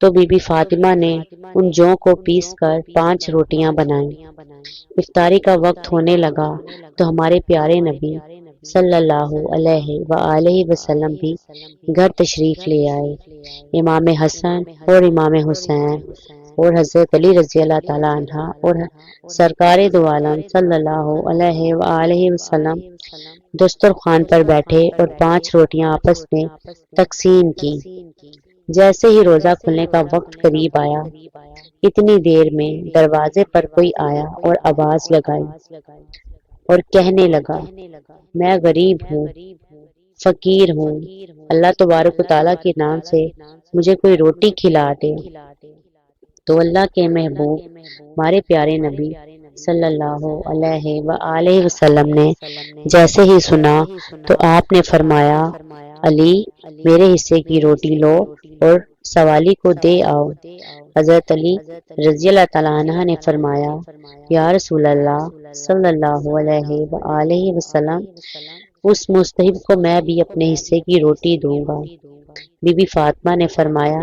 تو be be Fatima نے ان جوں کو پیس کر 5 روٹیاں بنائیں۔ افطاری کا وقت ہونے لگا تو ہمارے پیارے نبی صلی اللہ علیہ وآلہ وسلم بھی گھر تشریف لے آئے۔ امام حسن اور امام حسین اور حضرت علی رضی اللہ تعالی عنہ اور سرکار دو عالم صلی اللہ علیہ وآلہ وسلم دسترخوان پر بیٹھے اور 5 روٹیاں آپس میں تقسیم کی۔ جیسے ہی روزہ کھلنے کا وقت قریب آیا، اتنی دیر میں دروازے پر کوئی آیا اور آواز لگائی اور کہنے لگا، میں غریب ہوں، فقیر ہوں، اللہ تبارک و تعالیٰ کے نام سے مجھے کوئی روٹی کھلا دے۔ تو اللہ کے محبوب ہمارے پیارے نبی صلی اللہ علیہ وآلہ وسلم نے جیسے ہی سنا تو آپ نے فرمایا، علی میرے حصے کی روٹی لو اور سوالی کو دے آؤ۔ حضرت علی رضی اللہ تعالیٰ عنہ نے فرمایا، یا رسول اللہ صلی اللہ علیہ وآلہ وسلم، اس مستحب کو میں بھی اپنے حصے کی روٹی دوں گا۔ بی بی فاطمہ نے فرمایا،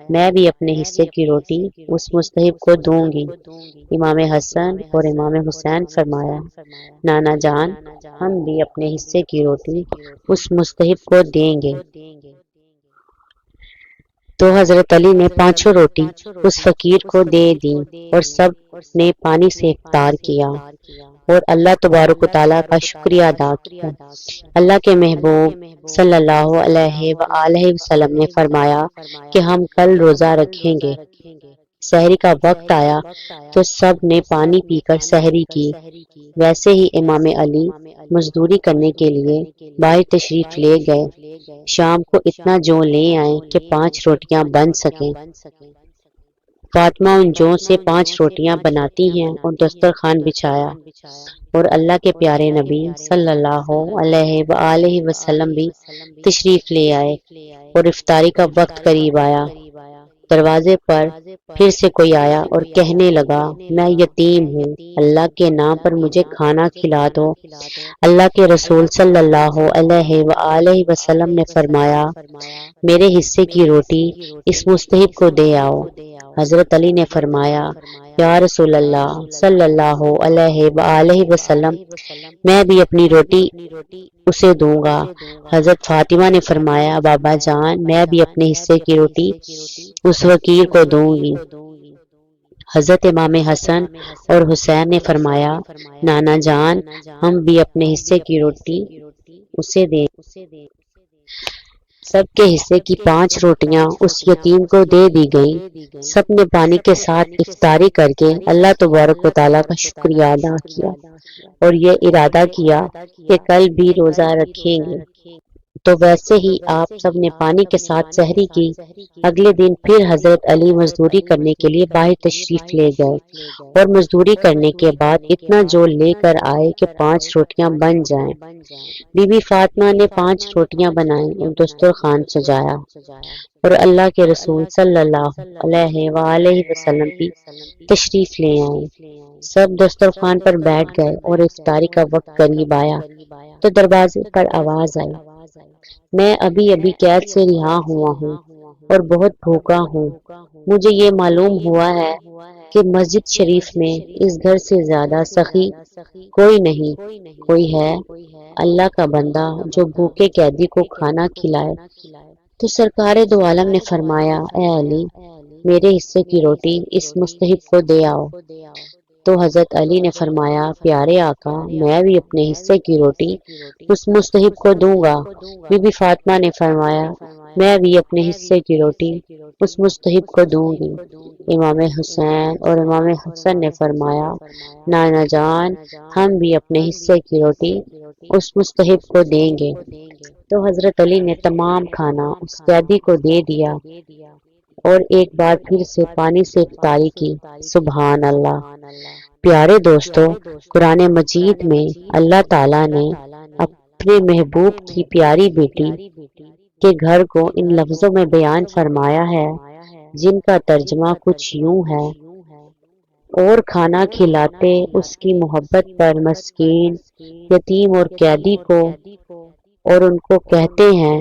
میں بھی اپنے حصے کی روٹی اس مستحب کو دوں گی۔ امام حسن اور امام حسین فرمایا، نانا جان ہم بھی اپنے حصے کی روٹی اس مستحب کو دیں گے۔ تو حضرت علی نے 5 روٹی اس فقیر کو دے دی اور سب نے پانی سے افطار کیا اور اللہ تبارک و تعالیٰ کا شکریہ ادا کیا۔ اللہ کے محبوب صلی اللہ علیہ وآلہ وسلم نے فرمایا کہ ہم کل روزہ رکھیں گے۔ سحری کا وقت آیا تو سب نے پانی پی کر سحری کی۔ ویسے ہی امام علی مزدوری کرنے کے لیے باہر تشریف لے گئے۔ شام کو اتنا جو لے آئے کہ 5 روٹیاں بن سکیں۔ فاطمہ ان جوں سے 5 روٹیاں بناتی ہیں اور دسترخوان بچھایا، اور اللہ کے پیارے نبی صلی اللہ علیہ وآلہ وسلم بھی تشریف لے آئے اور افطاری کا وقت قریب آیا۔ دروازے پر پھر سے کوئی آیا اور کہنے لگا، میں یتیم ہوں، اللہ کے نام پر مجھے کھانا کھلا دو۔ اللہ کے رسول صلی اللہ علیہ وآلہ وسلم نے فرمایا، میرے حصے کی روٹی اس مستحب کو دے آؤ۔ حضرت علی نے فرمایا، یا رسول اللہ صلی اللہ علیہ وآلہ وسلم، میں بھی اپنی روٹی اسے دوں گا۔ حضرت فاطمہ نے فرمایا، بابا جان میں بھی اپنے حصے کی روٹی اس فقیر کو دوں گی۔ حضرت امام حسن اور حسین نے فرمایا، نانا جان ہم بھی اپنے حصے کی روٹی اسے دیں۔ سب کے حصے کی 5 روٹیاں اس یتیم کو دے دی گئیں۔ سب نے پانی کے ساتھ افطاری کر کے اللہ تبارک و تعالیٰ کا شکریہ ادا کیا اور یہ ارادہ کیا کہ کل بھی روزہ رکھیں گے۔ تو ویسے ہی آپ سب نے پانی کے ساتھ سحری کی۔ اگلے دن پھر حضرت علی مزدوری کرنے کے لیے باہر تشریف لے گئے اور مزدوری کرنے کے بعد اتنا جو لے کر آئے کہ 5 روٹیاں بن جائیں۔ بی بی فاطمہ نے 5 روٹیاں بنائیں اور دسترخوان سجایا، اور اللہ کے رسول صلی اللہ علیہ وآلہ وسلم بھی تشریف لے آئے۔ سب دسترخوان پر بیٹھ گئے اور افطاری کا وقت قریب آیا تو دروازے پر آواز آئی، میں ابھی ابھی قید سے رہا ہوا ہوں اور بہت بھوکا ہوں۔ مجھے یہ معلوم ہوا ہے کہ مسجد شریف میں اس گھر سے زیادہ سخی کوئی نہیں۔ کوئی ہے اللہ کا بندہ جو بھوکے قیدی کو کھانا کھلائے؟ تو سرکار دو عالم نے فرمایا، اے علی میرے حصے کی روٹی اس مستحب کو دے آؤ۔ تو حضرت علی نے فرمایا، پیارے آقا میں بھی اپنے حصے کی روٹی اس مستحب کو دوں گا۔ بی بی فاطمہ نے فرمایا، میں بھی اپنے حصے کی روٹی اس مستحب کو دوں گی۔ امام حسین اور امام حسن نے فرمایا، نانا جان ہم بھی اپنے حصے کی روٹی اس مستحب کو دیں گے۔ تو حضرت علی نے تمام کھانا اس قیدی کو دے دیا اور ایک بار پھر سے پانی سے افطاری کی۔ سبحان اللہ۔ پیارے دوستو، قرآن مجید میں اللہ تعالیٰ نے اپنے محبوب کی پیاری بیٹی کے گھر کو ان لفظوں میں بیان فرمایا ہے جن کا ترجمہ کچھ یوں ہے، اور کھانا کھلاتے اس کی محبت پر مسکین، یتیم اور قیدی کو، اور ان کو کہتے ہیں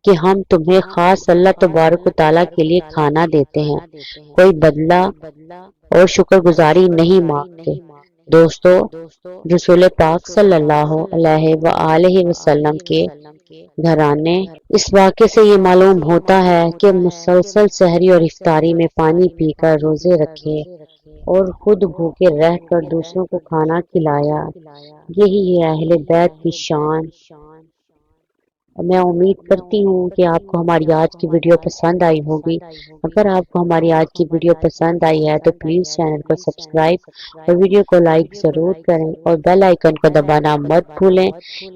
کہ ہم تمہیں خاص اللہ تبارک و تعالیٰ کے لیے کھانا دیتے ہیں، کوئی بدلہ اور شکر گزاری نہیں مانگتے۔ دوستو، رسول پاک صلی اللہ علیہ وآلہ وسلم کے گھرانے اس واقعے سے یہ معلوم ہوتا ہے کہ مسلسل سحری اور افطاری میں پانی پی کر روزے رکھے اور خود بھوکے رہ کر دوسروں کو کھانا کھلایا، یہی ہے اہل بیت کی شان۔ میں امید کرتی ہوں کہ آپ کو ہماری آج کی ویڈیو پسند آئی ہوگی۔ اگر آپ کو ہماری آج کی ویڈیو پسند آئی ہے تو پلیز چینل کو سبسکرائب اور ویڈیو کو لائک ضرور کریں اور بیل آئیکن کو دبانا مت بھولیں۔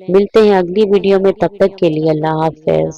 ملتے ہیں اگلی ویڈیو میں، تب تک کے لیے اللہ حافظ۔